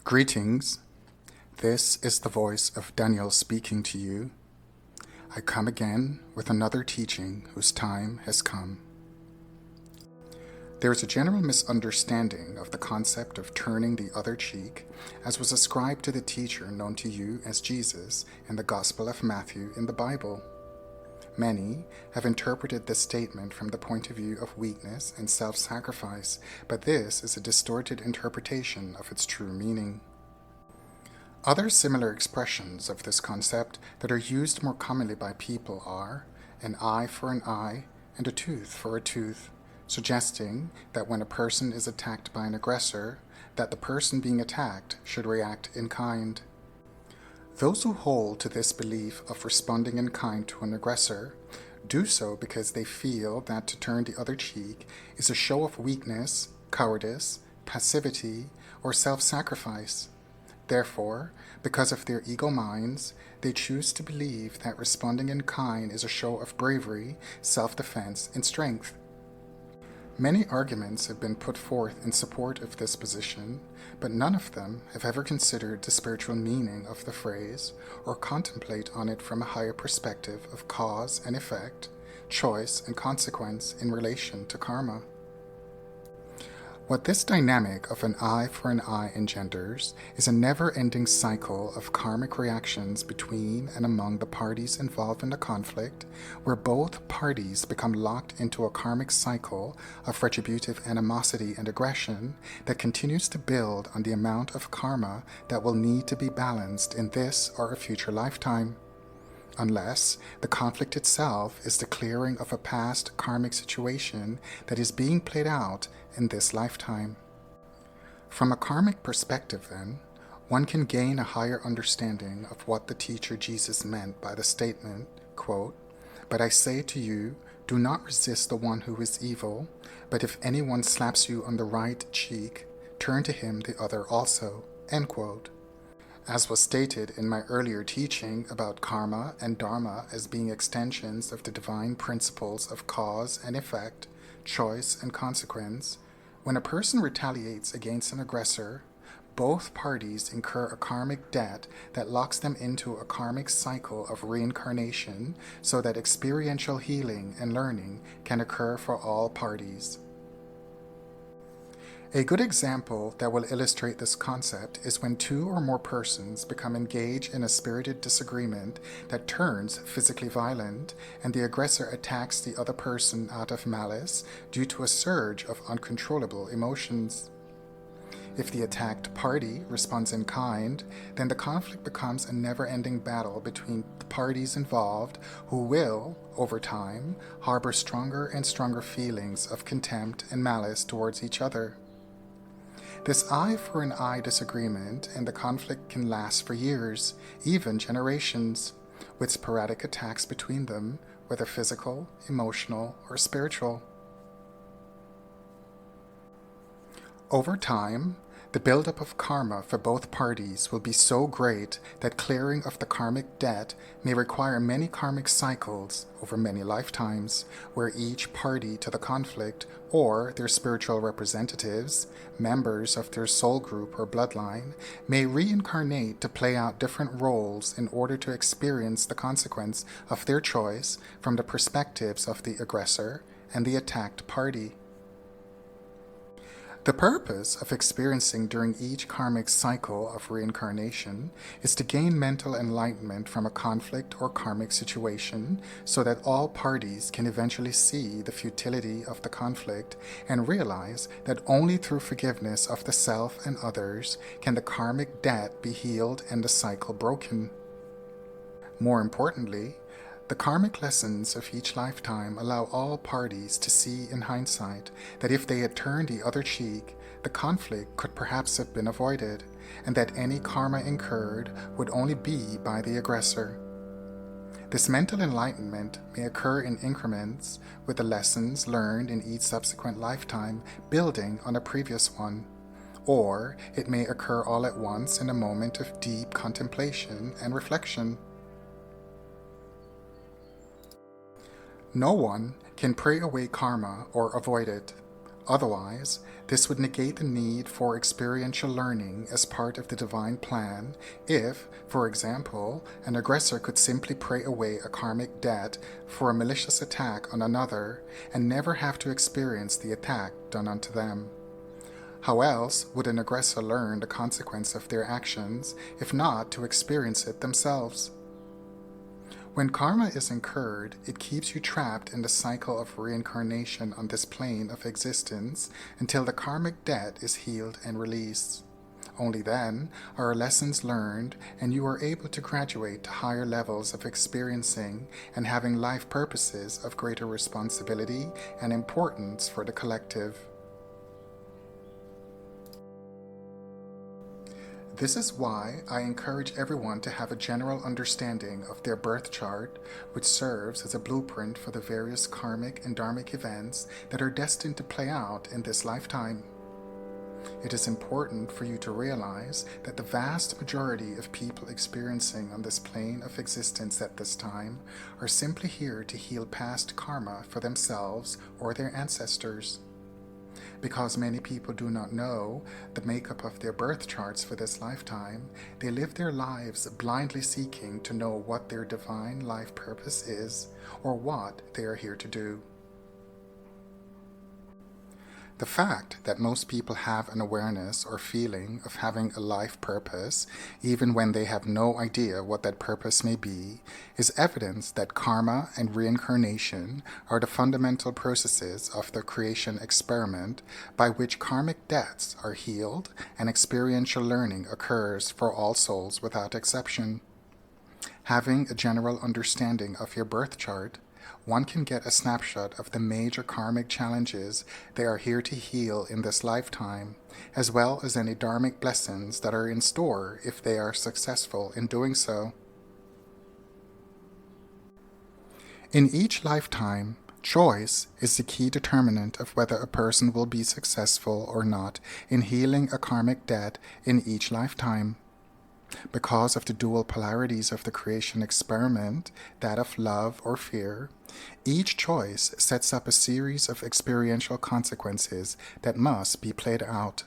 Greetings. This is the voice of Daniel speaking to you. I come again with another teaching whose time has come. There is a general misunderstanding of the concept of turning the other cheek, as was ascribed to the teacher known to you as Jesus in the Gospel of Matthew in the Bible. Many have interpreted this statement from the point of view of weakness and self-sacrifice, but this is a distorted interpretation of its true meaning. Other similar expressions of this concept that are used more commonly by people are an eye for an eye and a tooth for a tooth, suggesting that when a person is attacked by an aggressor, that the person being attacked should react in kind. Those who hold to this belief of responding in kind to an aggressor do so because they feel that to turn the other cheek is a show of weakness, cowardice, passivity, or self-sacrifice. Therefore, because of their ego minds, they choose to believe that responding in kind is a show of bravery, self-defense, and strength. Many arguments have been put forth in support of this position, but none of them have ever considered the spiritual meaning of the phrase or contemplate on it from a higher perspective of cause and effect, choice and consequence in relation to karma. What this dynamic of an eye for an eye engenders is a never-ending cycle of karmic reactions between and among the parties involved in the conflict, where both parties become locked into a karmic cycle of retributive animosity and aggression that continues to build on the amount of karma that will need to be balanced in this or a future lifetime. Unless the conflict itself is the clearing of a past karmic situation that is being played out in this lifetime. From a karmic perspective, then, one can gain a higher understanding of what the teacher Jesus meant by the statement, quote, "But I say to you, do not resist the one who is evil, but if anyone slaps you on the right cheek, turn to him the other also," end quote. As was stated in my earlier teaching about karma and dharma as being extensions of the divine principles of cause and effect, choice and consequence, when a person retaliates against an aggressor, both parties incur a karmic debt that locks them into a karmic cycle of reincarnation so that experiential healing and learning can occur for all parties. A good example that will illustrate this concept is when two or more persons become engaged in a spirited disagreement that turns physically violent and the aggressor attacks the other person out of malice due to a surge of uncontrollable emotions. If the attacked party responds in kind, then the conflict becomes a never-ending battle between the parties involved who will, over time, harbor stronger and stronger feelings of contempt and malice towards each other. This eye for an eye disagreement and the conflict can last for years, even generations, with sporadic attacks between them, whether physical, emotional, or spiritual. Over time, the buildup of karma for both parties will be so great that clearing of the karmic debt may require many karmic cycles over many lifetimes, where each party to the conflict or their spiritual representatives, members of their soul group or bloodline, may reincarnate to play out different roles in order to experience the consequence of their choice from the perspectives of the aggressor and the attacked party. The purpose of experiencing during each karmic cycle of reincarnation is to gain mental enlightenment from a conflict or karmic situation so that all parties can eventually see the futility of the conflict and realize that only through forgiveness of the self and others can the karmic debt be healed and the cycle broken. More importantly, the karmic lessons of each lifetime allow all parties to see in hindsight that if they had turned the other cheek, the conflict could perhaps have been avoided, and that any karma incurred would only be by the aggressor. This mental enlightenment may occur in increments, with the lessons learned in each subsequent lifetime building on a previous one, or it may occur all at once in a moment of deep contemplation and reflection. No one can pray away karma or avoid it. Otherwise, this would negate the need for experiential learning as part of the divine plan if, for example, an aggressor could simply pray away a karmic debt for a malicious attack on another and never have to experience the attack done unto them. How else would an aggressor learn the consequence of their actions if not to experience it themselves? When karma is incurred, it keeps you trapped in the cycle of reincarnation on this plane of existence until the karmic debt is healed and released. Only then are lessons learned and you are able to graduate to higher levels of experiencing and having life purposes of greater responsibility and importance for the collective. This is why I encourage everyone to have a general understanding of their birth chart, which serves as a blueprint for the various karmic and dharmic events that are destined to play out in this lifetime. It is important for you to realize that the vast majority of people experiencing on this plane of existence at this time are simply here to heal past karma for themselves or their ancestors. Because many people do not know the makeup of their birth charts for this lifetime, they live their lives blindly seeking to know what their divine life purpose is or what they are here to do. The fact that most people have an awareness or feeling of having a life purpose, even when they have no idea what that purpose may be, is evidence that karma and reincarnation are the fundamental processes of the creation experiment by which karmic debts are healed and experiential learning occurs for all souls without exception. Having a general understanding of your birth chart, one can get a snapshot of the major karmic challenges they are here to heal in this lifetime, as well as any dharmic blessings that are in store if they are successful in doing so. In each lifetime, choice is the key determinant of whether a person will be successful or not in healing a karmic debt in each lifetime. Because of the dual polarities of the creation experiment, that of love or fear, each choice sets up a series of experiential consequences that must be played out.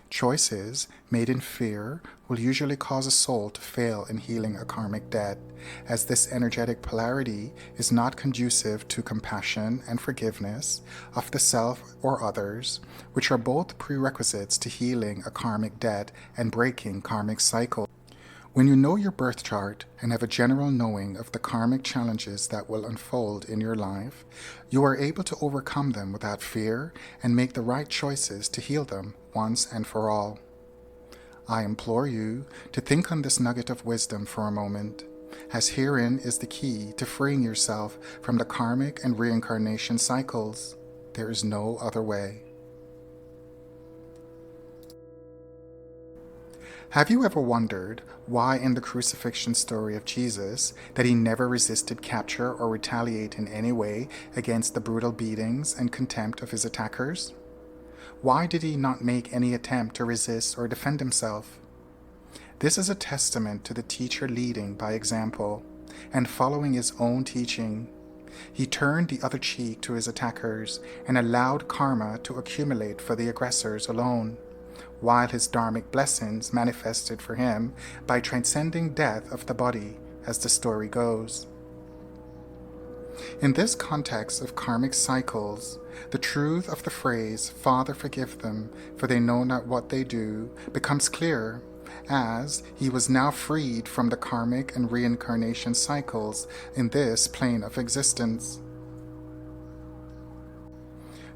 Choices made in fear will usually cause a soul to fail in healing a karmic debt, as this energetic polarity is not conducive to compassion and forgiveness of the self or others, which are both prerequisites to healing a karmic debt and breaking karmic cycles. When you know your birth chart and have a general knowing of the karmic challenges that will unfold in your life, you are able to overcome them without fear and make the right choices to heal them once and for all. I implore you to think on this nugget of wisdom for a moment, as herein is the key to freeing yourself from the karmic and reincarnation cycles. There is no other way. Have you ever wondered why in the crucifixion story of Jesus that he never resisted capture or retaliate in any way against the brutal beatings and contempt of his attackers? Why did he not make any attempt to resist or defend himself? This is a testament to the teacher leading by example and following his own teaching. He turned the other cheek to his attackers and allowed karma to accumulate for the aggressors alone, while his dharmic blessings manifested for him by transcending death of the body, as the story goes. In this context of karmic cycles, the truth of the phrase, "Father, forgive them, for they know not what they do," becomes clear, as he was now freed from the karmic and reincarnation cycles in this plane of existence.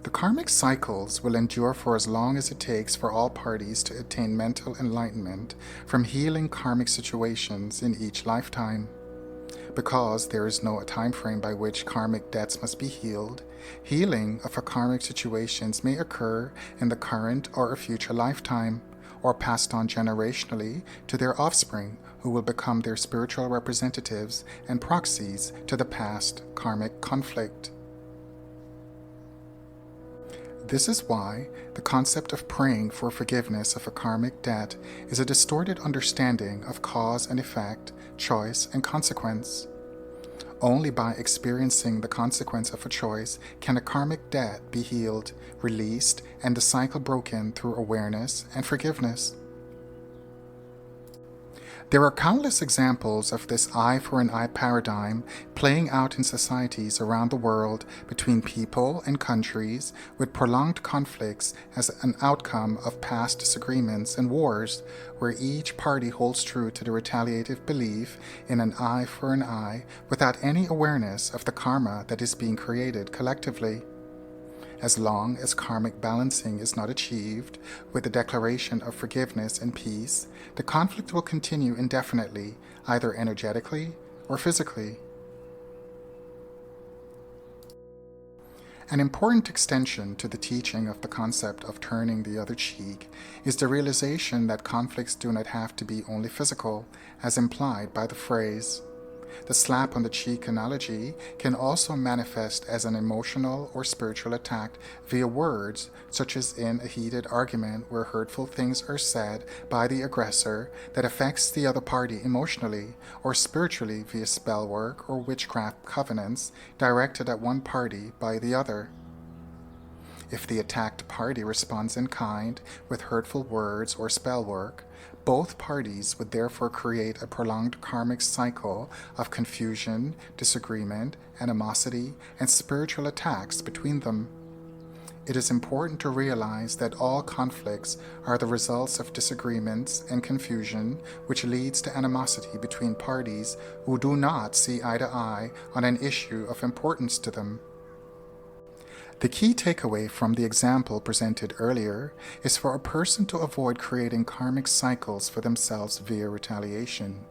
The karmic cycles will endure for as long as it takes for all parties to attain mental enlightenment from healing karmic situations in each lifetime. Because there is no time frame by which karmic debts must be healed, healing of a karmic situations may occur in the current or a future lifetime, or passed on generationally to their offspring, who will become their spiritual representatives and proxies to the past karmic conflict. This is why the concept of praying for forgiveness of a karmic debt is a distorted understanding of cause and effect, choice and consequence. Only by experiencing the consequence of a choice can a karmic debt be healed, released, and the cycle broken through awareness and forgiveness. There are countless examples of this eye for an eye paradigm playing out in societies around the world between people and countries, with prolonged conflicts as an outcome of past disagreements and wars, where each party holds true to the retaliative belief in an eye for an eye without any awareness of the karma that is being created collectively. As long as karmic balancing is not achieved with the declaration of forgiveness and peace, the conflict will continue indefinitely, either energetically or physically. An important extension to the teaching of the concept of turning the other cheek is the realization that conflicts do not have to be only physical, as implied by the phrase. The slap on the cheek analogy can also manifest as an emotional or spiritual attack via words, such as in a heated argument where hurtful things are said by the aggressor that affects the other party emotionally, or spiritually via spell work or witchcraft covenants directed at one party by the other. If the attacked party responds in kind with hurtful words or spell work, both parties would therefore create a prolonged karmic cycle of confusion, disagreement, animosity, and spiritual attacks between them. It is important to realize that all conflicts are the results of disagreements and confusion, which leads to animosity between parties who do not see eye to eye on an issue of importance to them. The key takeaway from the example presented earlier is for a person to avoid creating karmic cycles for themselves via retaliation.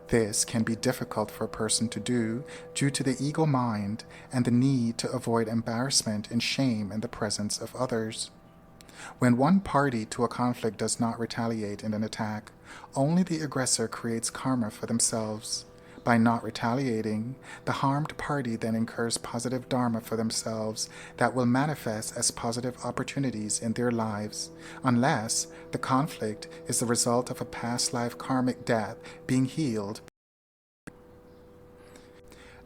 This can be difficult for a person to do due to the ego mind and the need to avoid embarrassment and shame in the presence of others. When one party to a conflict does not retaliate in an attack, only the aggressor creates karma for themselves. By not retaliating, the harmed party then incurs positive dharma for themselves that will manifest as positive opportunities in their lives, unless the conflict is the result of a past life karmic death being healed.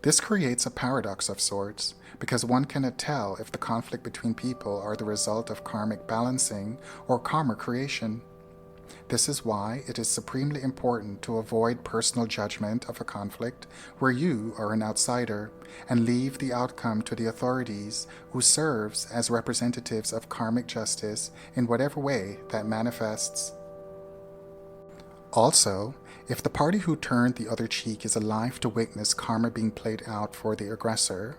This creates a paradox of sorts, because one cannot tell if the conflict between people are the result of karmic balancing or karma creation. This is why it is supremely important to avoid personal judgment of a conflict where you are an outsider, and leave the outcome to the authorities who serves as representatives of karmic justice in whatever way that manifests. Also, if the party who turned the other cheek is alive to witness karma being played out for the aggressor,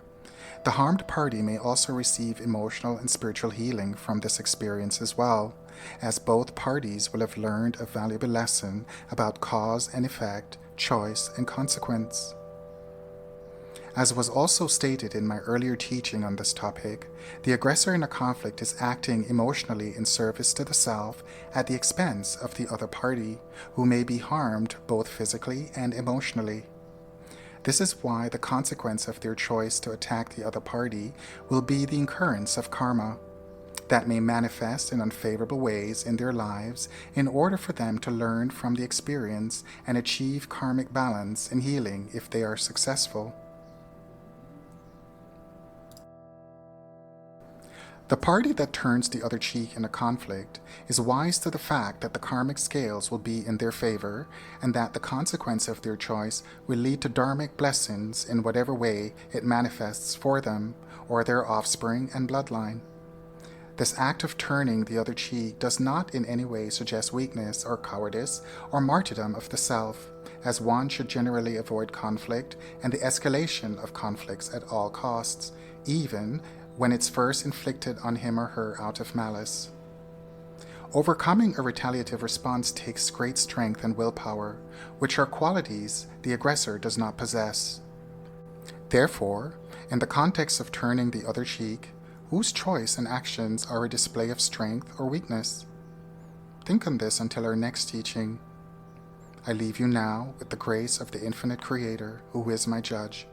the harmed party may also receive emotional and spiritual healing from this experience as well, as both parties will have learned a valuable lesson about cause and effect, choice and consequence. As was also stated in my earlier teaching on this topic, the aggressor in a conflict is acting emotionally in service to the self at the expense of the other party, who may be harmed both physically and emotionally. This is why the consequence of their choice to attack the other party will be the incurrence of karma that may manifest in unfavorable ways in their lives in order for them to learn from the experience and achieve karmic balance and healing if they are successful. The party that turns the other cheek in a conflict is wise to the fact that the karmic scales will be in their favor, and that the consequence of their choice will lead to dharmic blessings in whatever way it manifests for them or their offspring and bloodline. This act of turning the other cheek does not in any way suggest weakness or cowardice or martyrdom of the self, as one should generally avoid conflict and the escalation of conflicts at all costs, even when it's first inflicted on him or her out of malice. Overcoming a retaliative response takes great strength and willpower, which are qualities the aggressor does not possess. Therefore, in the context of turning the other cheek, whose choice and actions are a display of strength or weakness? Think on this until our next teaching. I leave you now with the grace of the infinite Creator, who is my judge.